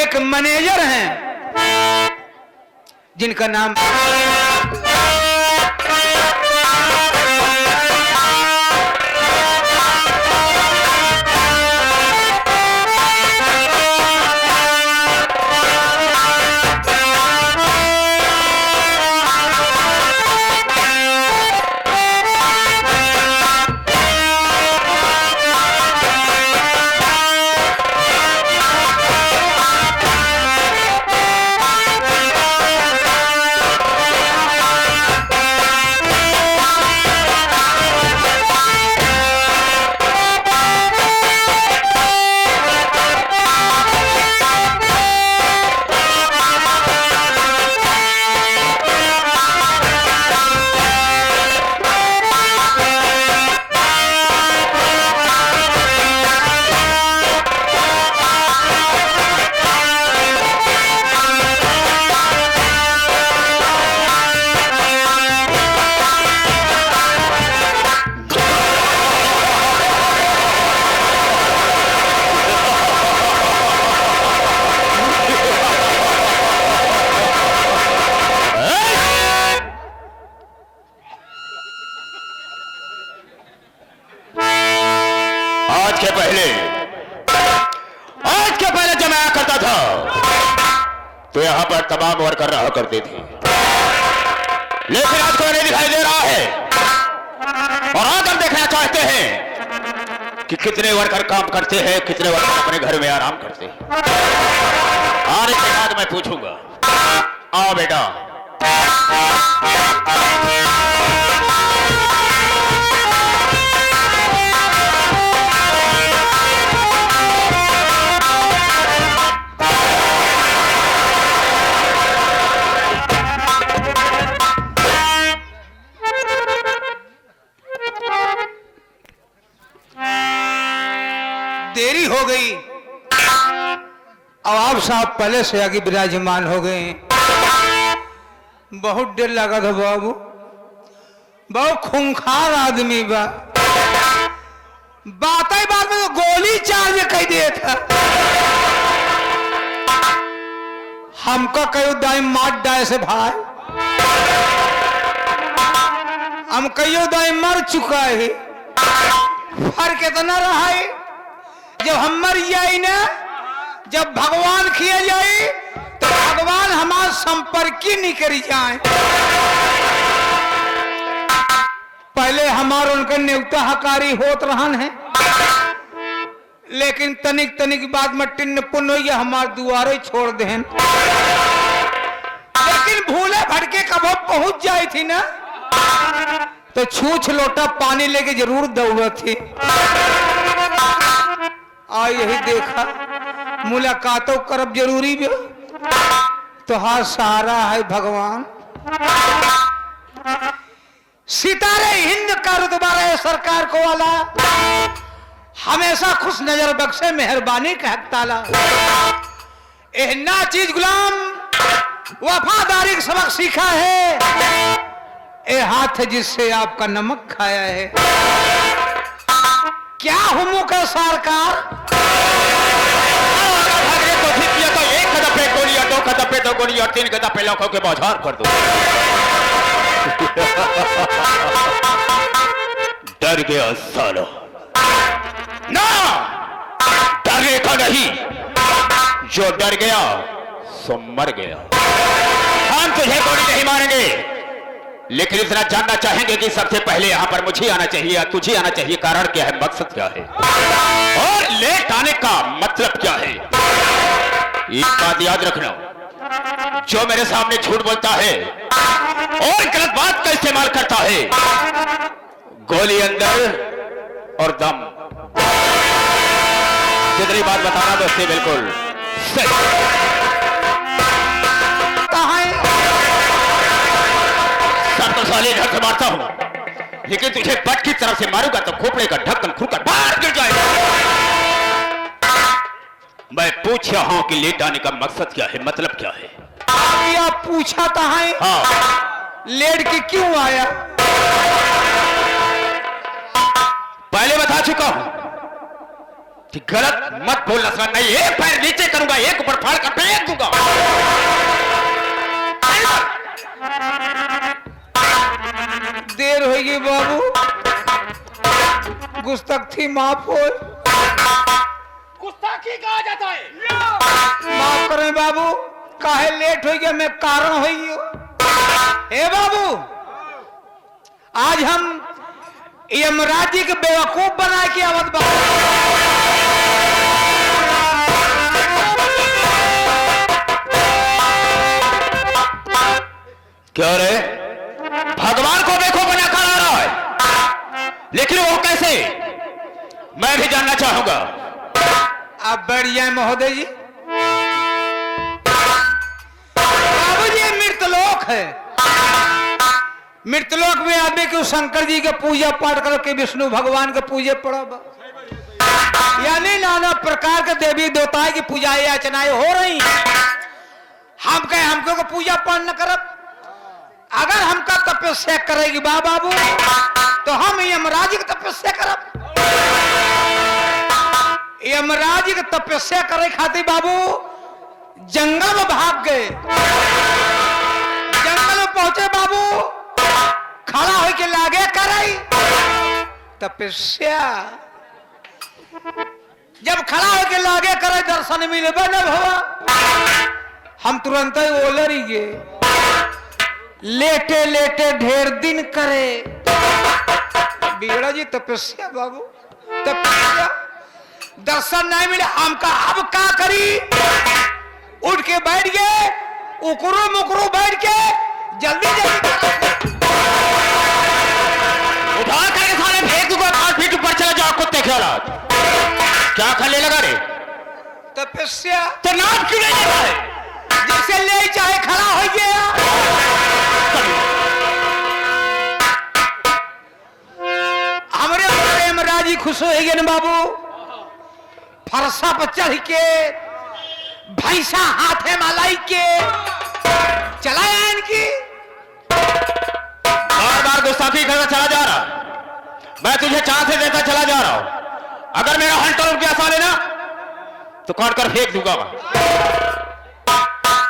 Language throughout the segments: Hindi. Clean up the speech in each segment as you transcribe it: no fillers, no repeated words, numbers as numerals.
एक मैनेजर हैं जिनका नाम तो यहां पर तमाम वर्कर रहा करते थे, लेकिन आज कोई नहीं दिखाई दे रहा है। और आज हम देखना चाहते हैं कि कितने वर्कर काम करते हैं, कितने वर्कर अपने घर में आराम करते हैं। आने के बाद मैं पूछूंगा। आओ बेटा। देरी हो गई, अब आप साहब पहले से आगे विराजमान हो गए हैं। बहुत देर लगा था बाबू, बहुत खूंखार आदमी बा, बात ही बात में तो गोली चार्ज कह दिया था। हमको कहो दाई मार डाय से भाई, हम कहो दाई मर चुका है। फर्क इतना रहा है, जब हम मर जाए ना, जब भगवान किए जाए तो भगवान हमारे संपर्क ही नहीं करी जाए। पहले हमारे उनका न्योता हकारी होत रहन है, लेकिन तनिक तनिक बाद में टिन्न पुण्य हो हमारे दुआरे छोड़ देन। लेकिन भूले भटके कब पहुंच जाई थी ना, तो छूछ लोटा पानी लेके जरूर दौड़ा थी। आ यही देखा, मुलाकातों करब जरूरी भी, तो हाँ सहारा है भगवान। सितारे हिंद का रुतबा है सरकार को वाला, हमेशा खुश नजर बख्शे मेहरबानी का हक ताला। एह ना चीज गुलाम वफादारी का सबक सीखा है, ए हाथ जिससे आपका नमक खाया है। क्या हुमू का सरकार, तो एक कदम पे गोलियां, दो कदम पे दो गोलियां, तीन कदम पे लाखों के बाजार कर दो। डर गया सालो ना, डरे का नहीं, जो डर गया सो मर गया। हम तुझे गोली नहीं मारेंगे, लेकिन इतना जानना चाहेंगे कि सबसे पहले यहां पर मुझे आना चाहिए या तुझे आना चाहिए। कारण क्या है, मकसद क्या है, और लेट आने का मतलब क्या है। एक बात याद रखना, जो मेरे सामने झूठ बोलता है और गलत बात का इस्तेमाल करता है, गोली अंदर और दम। जितनी बात बताना दोस्ती बिल्कुल सही। तो साले ढक से मारता हूं, लेकिन तुझे बट की तरफ से मारूंगा तो खोपड़े का ढक्कन खुलकर बाहर गिर जाएगा। मैं पूछ रहा हूं कि लेट आने का मकसद क्या है, मतलब क्या है। आप पूछा था है? हाँ। लेट के क्यों आया? पहले बता चुका हूं कि गलत मत बोलना। नहीं, एक पैर नीचे करूंगा, एक ऊपर फाड़ कर बाबू गुस्ताखी माफ हो। गुस्ताखी कहा जाता है? माफ करें बाबू, काहे लेट हो गया, मैं कारण हो गयो। हे बाबू, आज हम यमराज जी के बेवकूफ बना के आवत बाबू। क्यों रे? भगवान को देखो बना कर आ रहा है, लेकिन वो कैसे? मैं भी जानना चाहूंगा। आप बैठ जाए महोदय जी। बाबू जी मृतलोक है, मृतलोक में आदमी को शंकर जी के पूजा पाठ करके विष्णु भगवान के पूजे पड़ा, यानी नाना प्रकार के देवी देवताएं की पूजाएं अर्चनाएं हो रही। हम कहे हमको को पूजा पाठ न करब, अगर हमका तपस्या करेगी बाबू तो हम यमराज की तपस्या करब। यमराज की तपस्या करे खातिर बाबू जंगल में भाग गए। जंगल में पहुंचे बाबू, खड़ा होके लागे करे तपस्या। जब खड़ा होके लागे करे दर्शन मिलबे न भवा, हम तुरंत ही ओलर ही गए। लेटे लेटे ढेर दिन करे बीड़ा जी तपस्या बाबू, तपस्या दर्शन नहीं मिले। हमका अब का करी? उठ के बैठ गए, उकरू मुकरू बैठ के जल्दी जल्दी उठा कर साले फेंक दूंगा 5 फीट ऊपर चला जाओ कुत्ते खेला। क्या खले लगा रे? तपस्या तो नाम क्यों नहीं लेता है? जैसे ले चाहे खड़ा हो गया। हमारे यमराज जी खुश हो गए न बाबू, फरसा पर चढ़ के भैंसा हाथे मलाई के चलाया इनकी। बार बार गुस्ताखी करता चला जा रहा, मैं तुझे चांसे देता चला जा रहा हूं। अगर मेरा हंटर रुक गया साले ना तो काट कर फेंक दूंगा मैं।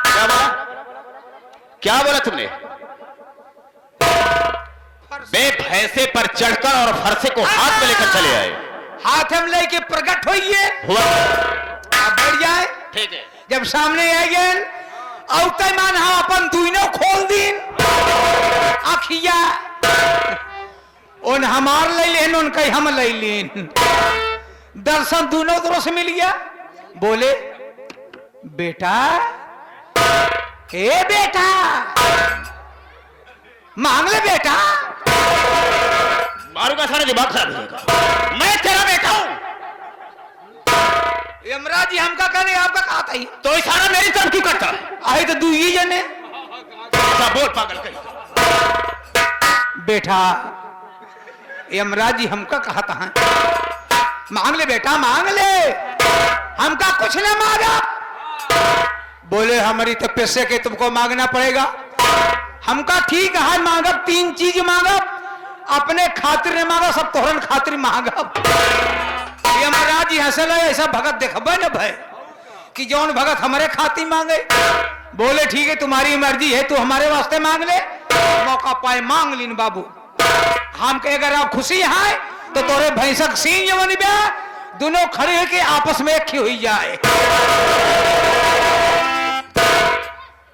क्या बोला? क्या बोला तुमने? बे भैंसे पर चढ़कर और फरसे को हाथ में लेकर चले आए। हाथ हम लेके प्रकट होइए, हुआ आप बैठ जाए। ठीक है। जब सामने आ गए औते मान हम अपन दुइनो खोल दीन अखिया, उन हमार ले लेन, उन कहीं हम ले लेन। दर्शन दोनों तरफ से मिल गया। बोले बेटा, हे बेटा, मांग ले बेटा। मारूंगा सारा दिमाग खराब हो जाएगा। मैं तेरा बेटा हूं। यमराज जी हमका कहने आपका कहा था ही, तो इशारा मेरी तरफ क्यों करता है? आए तो दू ही जने। ऐसा बोल पागल कहीं। बेटा यमराज जी हमका कहा था, मांग ले बेटा मांग ले, हमका कुछ न मांगा। बोले हमारी तपस्या के तुमको मांगना पड़ेगा। हमका ठीक है मांगब, 3 चीज मांगब, अपने खातिर ने मांगा, सब तोहरन खातिर मांगब। यमराज जी हंसल, ऐसा भगत देखबे न भाई कि जौन भगत हमारे खातिर मांगे। बोले ठीक है तुम्हारी मर्जी है, तू हमारे वास्ते मांग ले। मौका पाए मांग लीन बाबू। हम कहे अगर आप खुशी है तो तोरे भैंसक सींग जवन बे दोनों खड़े होके आपस में एक हुई जाए।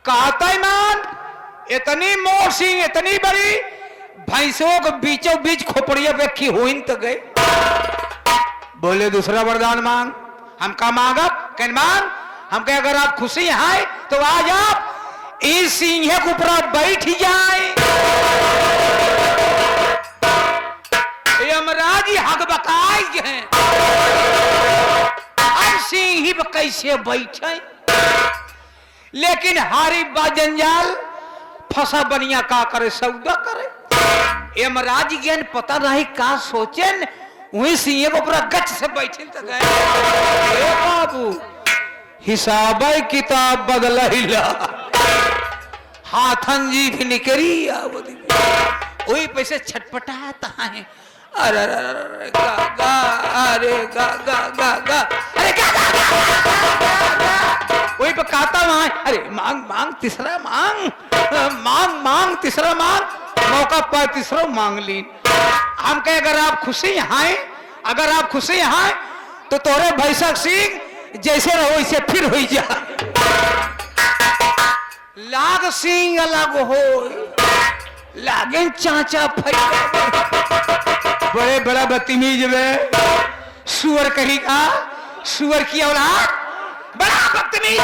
कहता मान इतनी मोर सिंह इतनी बड़ी भैंसों के बीचों बीच खोपड़िया व्यक्ति हो तो गए। बोले दूसरा वरदान मांग। हम का मांगब? कह मांग। हम कहे अगर आप खुशी हैं तो आज आप इस सिंह के ऊपर बैठ जाए। यमराज हक बकाई हैं, अब सिंह ही कैसे बैठे। लेकिन हारी बा जंजाल फंसा बनिया का करे, सौदा करे। यमराज ज्ञान पता नहीं का सोचेन, वही सिंह को पूरा गच से बैठे तो गए। बाबू हिसाब किताब बदल हाथन जी भी निकरी वही पैसे छटपटाता है। अरे गा गा अरे गा गा गा गा अरे गा गा वही पे कहता वहां अरे मांग मांग तीसरा मांग मांग मांग तीसरा मांग। मौका पर तीसरा मांग ली। हम कहे अगर आप खुशी हैं, अगर आप खुशी हैं तो तोरे भैसक सिंह जैसे रहो वैसे फिर हो जा। लाग सिंह अलग हो लागे चाचा फैया बड़े बड़ा बदतमीज में सुअर कही का सुअर की औलाद बड़ा बदतमीज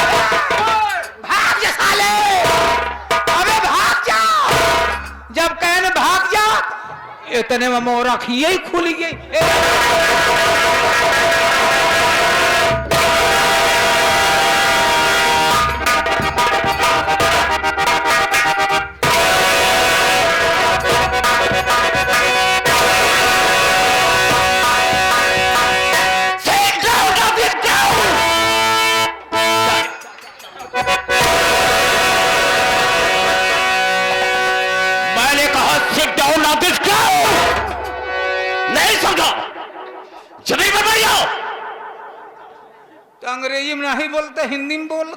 भाग जा साले, अबे भाग जा। जब कहने भाग जा इतने में मोरा खिए ही खुल गई। तो अंग्रेजी में नहीं बोलते हिंदी में बोल।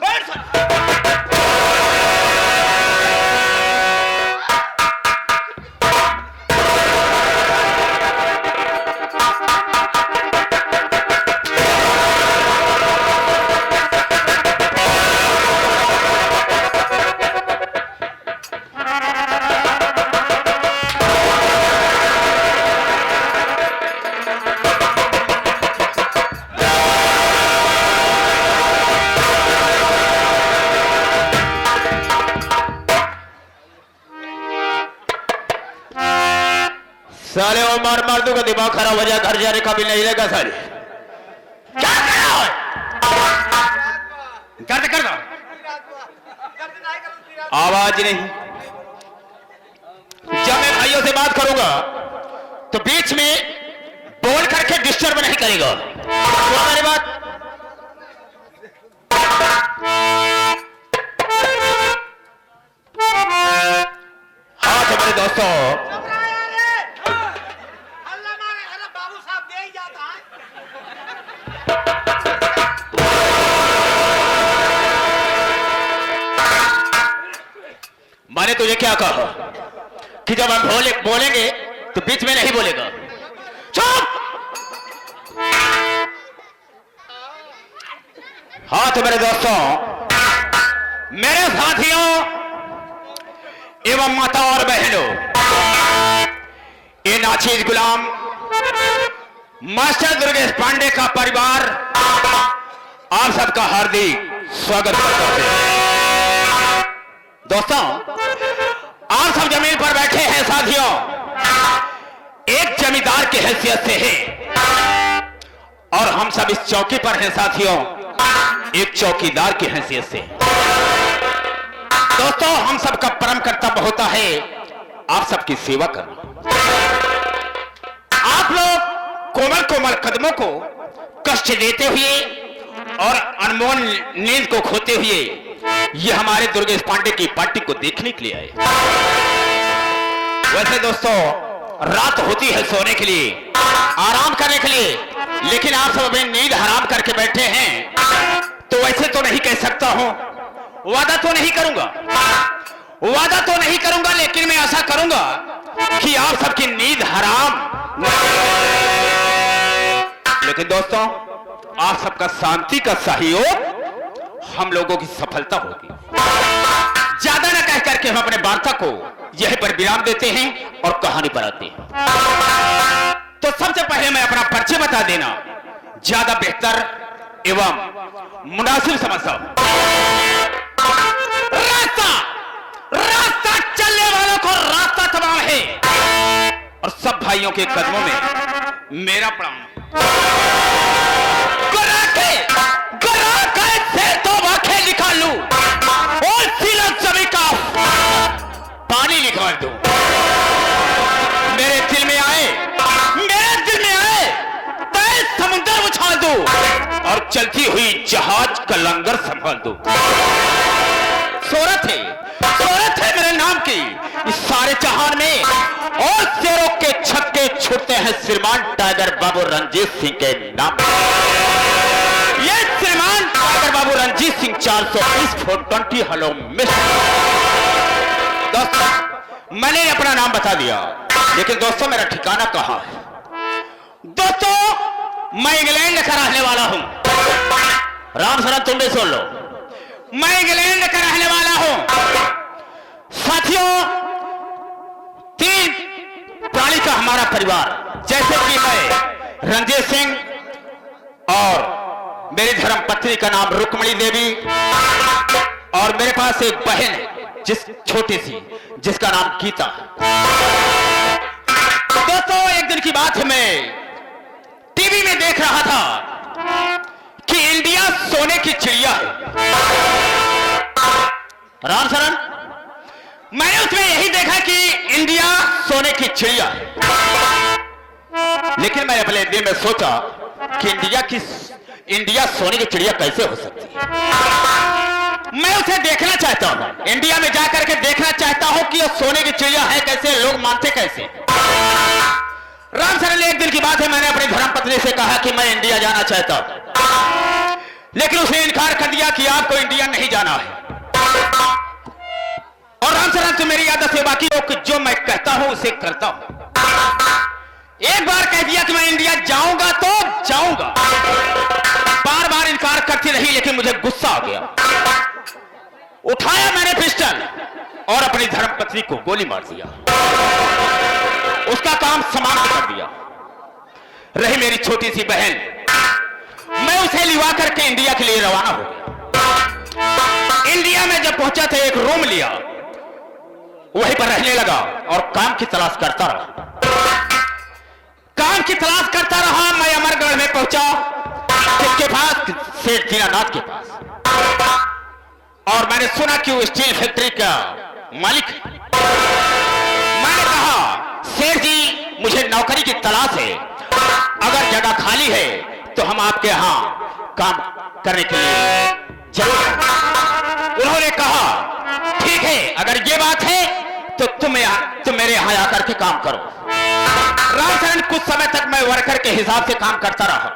साले वो मार दूंगा, दिमाग खराब हो जाए, घर जाने का भी नहीं रहेगा साले। क्या कर रहा है? कर दो आवाज नहीं। जब मैं भाइयों से बात करूंगा तो बीच में बोल करके डिस्टर्ब नहीं करेगा। तो मेरी बात हाँ तो मेरे दोस्तों मैंने तुझे क्या कहा कि जब हम बोलेंगे तो बीच में नहीं बोलेगा। चुप। हाँ तो मेरे दोस्तों, मेरे साथियों एवं माता और बहनों, ये नाचीज गुलाम मास्टर दुर्गेश पांडे का परिवार आप सबका हार्दिक स्वागत करता है। दोस्तों, आप सब जमीन पर बैठे हैं साथियों, एक जमींदार की हैसियत से हैं और हम सब इस चौकी पर हैं साथियों, एक चौकीदार की हैसियत से। दोस्तों, हम सबका परम कर्तव्य होता है आप सबकी सेवा करना। आप लोग कोमल कोमल कदमों को कष्ट देते हुए और अनमोल नींद को खोते हुए ये हमारे दुर्गेश पांडे की पार्टी को देखने के लिए आए। वैसे दोस्तों, रात होती है सोने के लिए, आराम करने के लिए, लेकिन आप सब अभी नींद हराम करके बैठे हैं। तो वैसे तो नहीं कह सकता हूं, वादा तो नहीं करूंगा, लेकिन मैं ऐसा करूंगा कि आप सबकी नींद हराम। लेकिन दोस्तों, आप सबका शांति का सहयोग हम लोगों की सफलता होगी। ज्यादा न कह करके हम अपने वार्ता को यहीं पर विराम देते हैं और कहानी पर आते हैं। तो सबसे पहले मैं अपना परिचय बता देना ज्यादा बेहतर एवं मुनासिब समझता हूं। रास्ता चलने वालों को रास्ता तमाम है और सब भाइयों के कदमों में मेरा प्रणाम। निकाल लूं और तिलक जमी का पानी निकाल दूं। मेरे दिल में आए तेज समुद्र उछाल दूं और चलती हुई जहाज का लंगर संभाल दूं। शोहरत है मेरे नाम की इस सारे जहान में और शेरों के छक्के छूटते हैं श्रीमान टाइगर बाबू रंजीत सिंह के नाम। ये श्रीमान टाइगर बाबू रंजीत सिंह 420 हेलो मिस। दोस्तों, मैंने अपना नाम बता दिया। लेकिन दोस्तों मेरा ठिकाना कहाँ है? दोस्तों मैं इंग्लैंड का रहने वाला हूं। राम शरण तुम भी सुन लो, मैं इंग्लैंड का रहने वाला हूं। साथियों, 3 प्राणी का हमारा परिवार, जैसे कि मैं रंजीत सिंह और मेरी धर्म पत्नी का नाम रुक्मणी देवी, और मेरे पास एक बहन है जिस छोटी सी, जिसका नाम गीता। दोस्तों एक दिन की बात है, मैं टीवी में देख रहा था कि इंडिया सोने की चिड़िया है। राम शरण, मैंने उसमें यही देखा कि इंडिया सोने की चिड़िया है, लेकिन मैं अपने दिल में सोचा कि इंडिया सोने की चिड़िया कैसे हो सकती है। मैं उसे देखना चाहता हूं, इंडिया में जाकर के देखना चाहता हूं कि यह सोने की चिड़िया है कैसे, लोग मानते कैसे। राम शरण, एक दिन की बात है, मैंने अपनी धर्मपत्नी से कहा कि मैं इंडिया जाना चाहता हूं, लेकिन उसने इनकार कर दिया कि आपको इंडिया नहीं जाना है। और राम शरण, तो मेरी आदत है बाकी लोग जो मैं कहता हूं उसे करता हूं। एक बार कह दिया कि मैं इंडिया जाऊंगा तो जाऊंगा, बार बार इनकार करती रही, लेकिन मुझे गुस्सा आ गया। उठाया मैंने पिस्टल और अपनी धर्मपत्नी को गोली मार दिया, उसका काम समाप्त कर दिया। रही मेरी छोटी सी बहन, मैं उसे लिवा करके इंडिया के लिए रवाना हो गया। इंडिया में जब पहुंचा था, एक रूम लिया, वहीं पर रहने लगा और काम की तलाश करता रहा। काम की तलाश करता रहा, मैं अमरगढ़ में पहुंचा, किसके पास? सेठ दीनानाथ के पास। और मैंने सुना कि वो स्टील फैक्ट्री का मालिक है। मैंने कहा, सेठ जी मुझे नौकरी की तलाश है, अगर जगह खाली है तो हम आपके यहां काम करने के लिए जरूर। उन्होंने कहा ठीक है, अगर ये बात है तो तुम मेरे यहां आकर के काम करो। राम शरण, कुछ समय तक मैं वर्कर के हिसाब से काम करता रहा।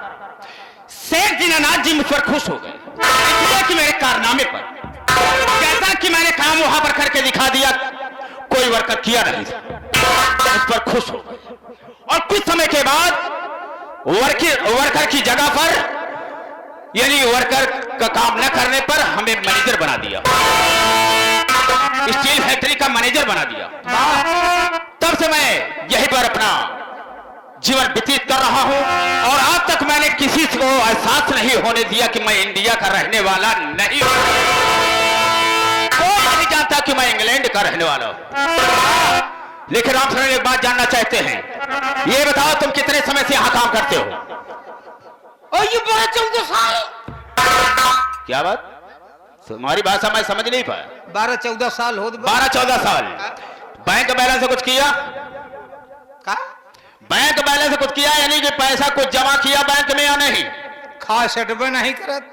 सेठ दीनानाथ जी मुझ पर खुश हो गए, इसलिए कि मेरे कारनामे पर, जैसा कि मैंने काम वहां पर करके दिखा दिया, कोई वर्कर किया नहीं, उस पर खुश हो गए। और कुछ समय के बाद वर्कर की जगह पर, यानी वर्कर का काम न करने पर हमें मैनेजर बना दिया, स्टील फैक्ट्री का मैनेजर बना दिया। तब से मैं यहीं पर अपना जीवन व्यतीत कर रहा हूं, और आज तक मैंने किसी को एहसास नहीं होने दिया कि मैं इंडिया का रहने वाला नहीं हूं। कोई नहीं जानता कि मैं इंग्लैंड का रहने वाला हूं। लेकिन राम शरण, एक बात जानना चाहते हैं, ये बताओ तुम कितने समय से यहां काम करते हो? और ये 12-14 साल। क्या बात, तुम्हारी भाषा मैं समझ नहीं पाया। 12-14 साल हो गए। 12-14 साल। बैंक बैलेंस से कुछ किया? का? बैंक बैलेंस से कुछ किया, यानी कि पैसा कुछ जमा किया बैंक में या नहीं? खास सेटबे नहीं करत।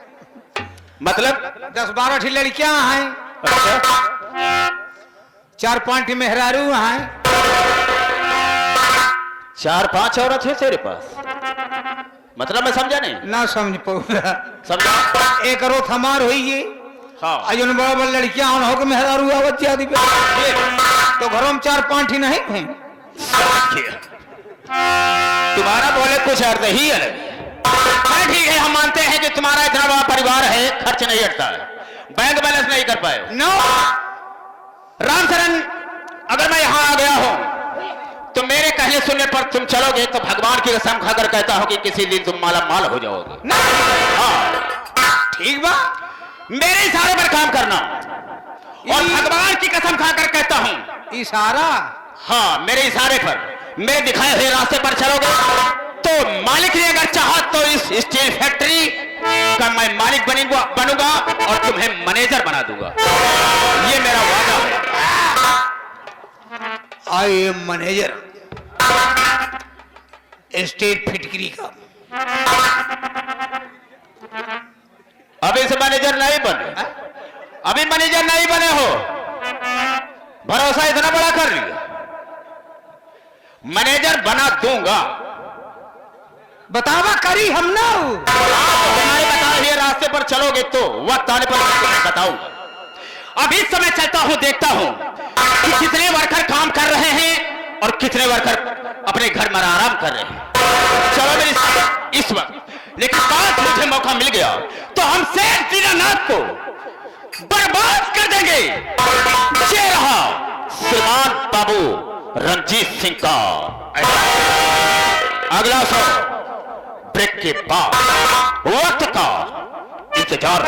मतलब 10-12 ठी लड़कियां हैं, अच्छा, 4-5 मेहरारू हैं, 4-5 औरत है तेरे पास? मतलब मैं समझा नहीं। ना समझ पाऊंगा। समझा? एक रोथ हमार हुई ये, हाँ, अजन बड़ा बड़ा लड़कियां हो के मेहरारू आवत जाती पे, तो घरों में 4-5 ही नहीं हैं। तुम्हारा बोले कुछ अर्थ ही अलग है। ठीक है, हम मानते हैं कि तुम्हारा इतना बड़ा परिवार है, खर्च नहीं हटता है, बैंक बैलेंस नहीं कर पाए। नो राम शरण, अगर मैं यहां आ गया हूं तो मेरे कहने सुनने पर तुम चलोगे तो भगवान की कसम खाकर कहता हूं कि किसी दिन तुम माला माल हो जाओगे। हाँ ठीक बा, मेरे इशारे पर काम करना, और भगवान की कसम खाकर कहता हूं, इशारा? हाँ, मेरे इशारे पर, मेरे दिखाए हुए रास्ते पर चलोगे तो मालिक ने अगर चाहा तो इस स्टील फैक्ट्री का मैं मालिक बनूंगा और तुम्हें मैनेजर बना दूंगा। ये मेरा वादा है। आई एम मैनेजर स्टेट फिटकरी का। अभी से मैनेजर नहीं बने, अभी मैनेजर नहीं बने हो, भरोसा इतना बड़ा कर लिया, मैनेजर बना दूंगा। बतावा करी हम ना तुम्हारे बताए हुए रास्ते पर चलोगे तो वक्त आने पर मैं बताऊंगा। अब इस समय चलता हूं, देखता हूं कि कितने वर्कर काम कर रहे हैं और कितने वर्कर अपने घर में आराम कर रहे हैं। चलो मेरी इस वक्त, लेकिन आज मुझे मौका मिल गया तो हम शेर दीनानाथ को बर्बाद कर देंगे। ये रहा श्रीमान बाबू रंजीत सिंह का अगला शो। ब्रेक के बाद वक्त का इंतजार।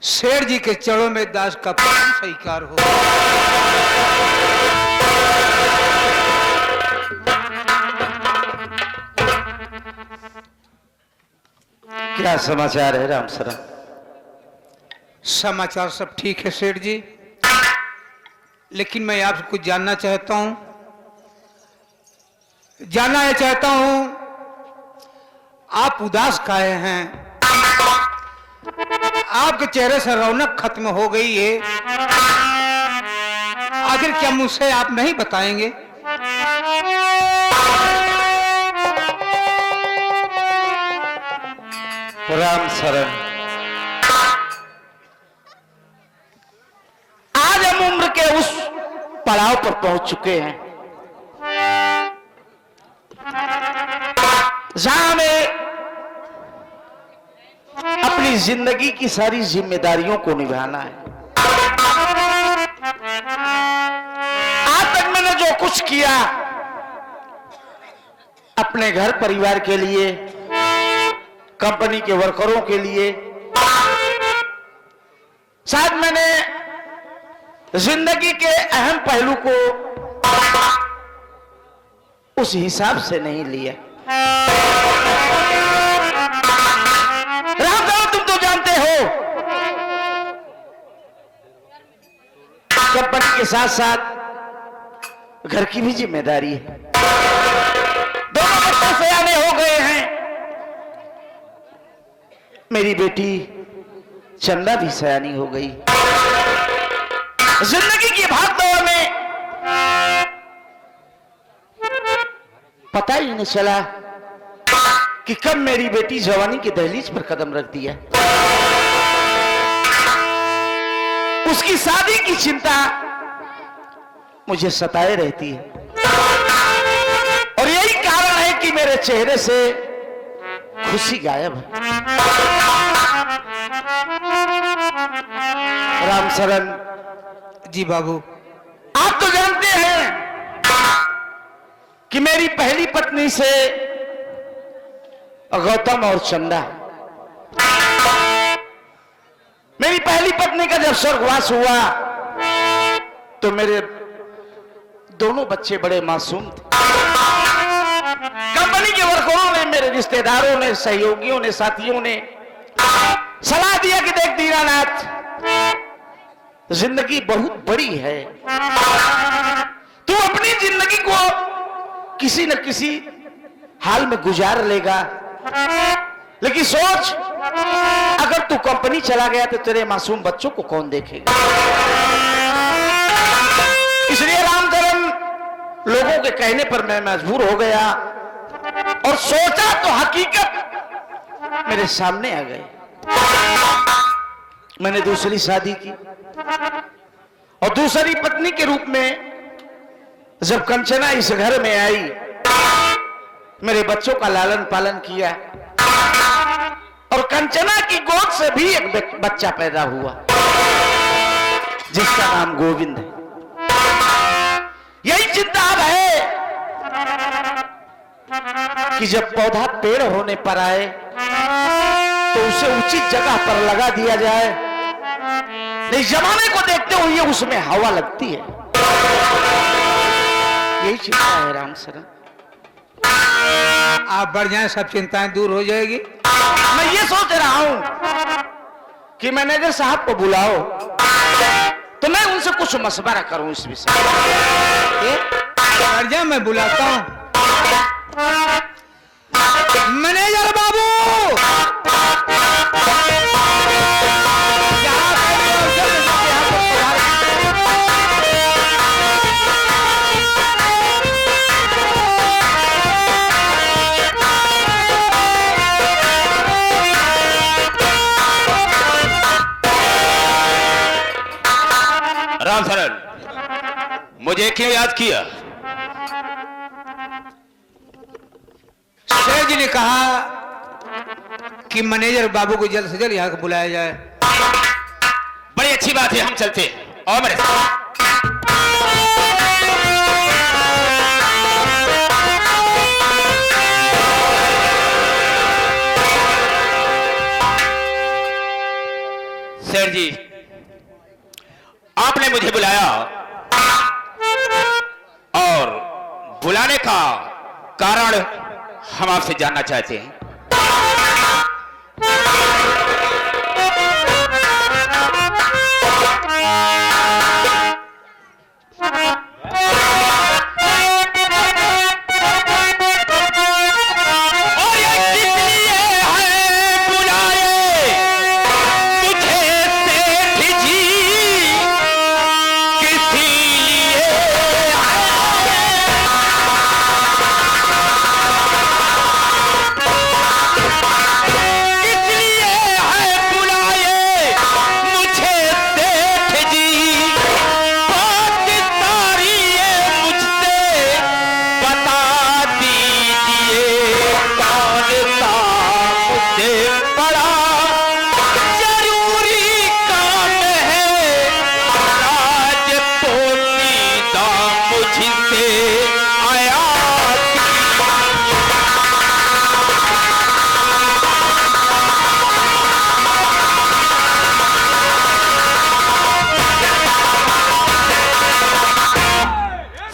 शेर जी के चरणों में दास का प्रेम स्वीकार हो। क्या समाचार है राम सरन? समाचार सब ठीक है शेर जी, लेकिन मैं आपसे कुछ जानना चाहता हूं। आप उदास काहे हैं? आपके चेहरे से रौनक खत्म हो गई है। आखिर क्या मुझसे आप नहीं बताएंगे? राम सरन, आज हम उम्र के उस पड़ाव पर पहुंच चुके हैं जहां हमें अपनी जिंदगी की सारी जिम्मेदारियों को निभाना है। आज तक मैंने जो कुछ किया अपने घर परिवार के लिए, कंपनी के वर्करों के लिए, शायद मैंने जिंदगी के अहम पहलू को उस हिसाब से नहीं लिया। रामदेव, तुम तो जानते हो कंपनी के साथ साथ घर की भी जिम्मेदारी है। दोनों बच्चे सयाने हो गए हैं। मेरी बेटी चंदा भी सयानी हो गई। जिंदगी की भागदौड़ में पता ही नहीं चला कि कब मेरी बेटी जवानी की दहलीज पर कदम रख दिया। उसकी शादी की चिंता मुझे सताए रहती है और यही कारण है कि मेरे चेहरे से खुशी गायब है। राम सरन जी बाबू, आप तो जानते हैं कि मेरी पहली पत्नी से गौतम और चंदा, मेरी पहली पत्नी का जब स्वर्गवास हुआ तो मेरे दोनों बच्चे बड़े मासूम थे। कंपनी के वर्करों ने, मेरे रिश्तेदारों ने, सहयोगियों ने, साथियों ने सलाह दिया कि देख दीनानाथ, जिंदगी बहुत बड़ी है, तू अपनी जिंदगी को किसी न किसी हाल में गुजार लेगा, लेकिन सोच अगर तू कंपनी चला गया तो तेरे मासूम बच्चों को कौन देखेगा। इसलिए रामचरण लोगों के कहने पर मैं मजबूर हो गया और सोचा तो हकीकत मेरे सामने आ गई। मैंने दूसरी शादी की और दूसरी पत्नी के रूप में जब कंचना इस घर में आई, मेरे बच्चों का लालन पालन किया और कंचना की गोद से भी एक बच्चा पैदा हुआ जिसका नाम गोविंद है। यही चिंता अब है कि जब पौधा पेड़ होने पर आए तो उसे उचित जगह पर लगा दिया जाए, नहीं जमाने को देखते हुए उसमें हवा लगती है। यही चिंता है राम सरन। आप बढ़ जाएं, सब चिंताएं दूर हो जाएगी। मैं ये सोच रहा हूं कि मैनेजर साहब को बुलाओ तो मैं उनसे कुछ मशवरा करूं इस विषय में। बढ़ जाए, मैं बुलाता हूं। मैनेजर बाबू, यहाँ पे भी अवसर है, यहाँ पे राम सरल, मुझे क्यों याद किया? शेर जी ने कहा कि मैनेजर बाबू को जल्द से जल्द यहाँ को बुलाया जाए। बड़ी अच्छी बात है, हम चलते हैं। और मेरे साथ शेर जी, आपने मुझे बुलाया और बुलाने का कारण हम आपसे जानना चाहते हैं। और ये किस लिए है बुलाए तुझे सेठ जी, किसी लिए है बुलाए मुझे सेठ जी, बात सारी ये मुझसे बता दीजिए, कौन सा मुझे बड़ा जरूरी काम है, राज पोशीदा मुझसे आया।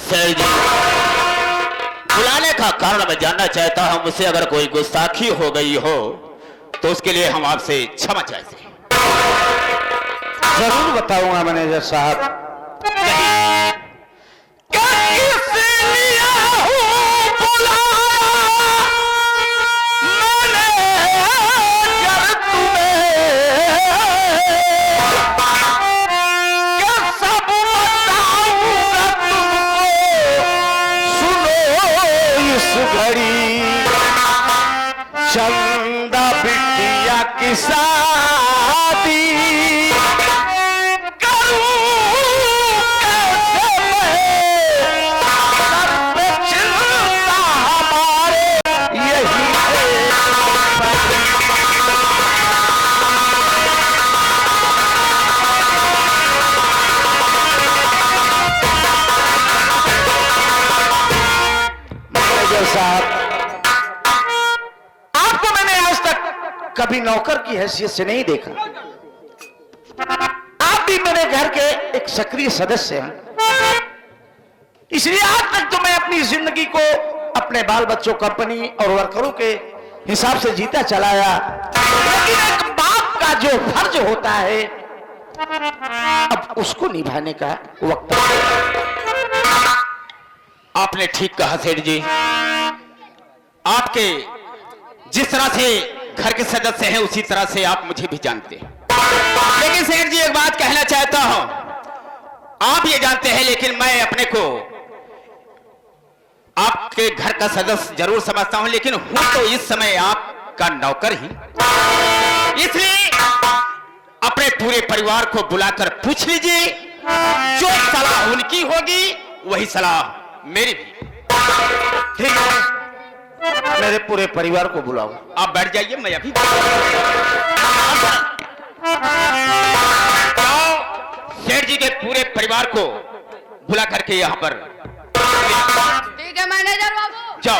सर जी, बुलाने का कारण मैं जानना चाहता हूं। मुझसे अगर कोई गुस्ताखी हो गई हो तो उसके लिए हम आपसे क्षमा चाहते हैं। जरूर बताऊंगा मैनेजर साहब। किस लिए हूं बुलाया मैनेजर तुम्हें, क्या सब बताऊंगा तुमको, सुनो इस घड़ी चंदा बिटिया की शादी, करूं कैसे मैं, सर पे चिंता हमारे यही है। मैनेजर साहब, आपको मैंने आज तक कभी नौकर की हैसियत से नहीं देखा। आप भी मेरे घर के एक सक्रिय सदस्य हैं, इसलिए आज तक तो मैं अपनी जिंदगी को अपने बाल बच्चों, कंपनी और वर्करों के हिसाब से जीता चलाया। लेकिन एक बाप का जो फर्ज होता है, अब उसको निभाने का वक्त है। आपने ठीक कहा सेठ जी। आपके जिस तरह से घर के सदस्य हैं उसी तरह से आप मुझे भी जानते हैं। लेकिन सेठ जी, एक बात कहना चाहता हूं। आप ये जानते हैं, लेकिन मैं अपने को आपके घर का सदस्य जरूर समझता हूं, लेकिन हूं तो इस समय आपका नौकर ही। इसलिए अपने पूरे परिवार को बुलाकर पूछ लीजिए, जो सलाह उनकी होगी वही सलाह मेरी भी। ठीक है, मेरे पूरे परिवार को बुलाओ। आप बैठ जाइए, मैं अभी सेठ जी के पूरे परिवार को बुला करके यहाँ पर ठीक है मैनेजर बाबू। जाओ।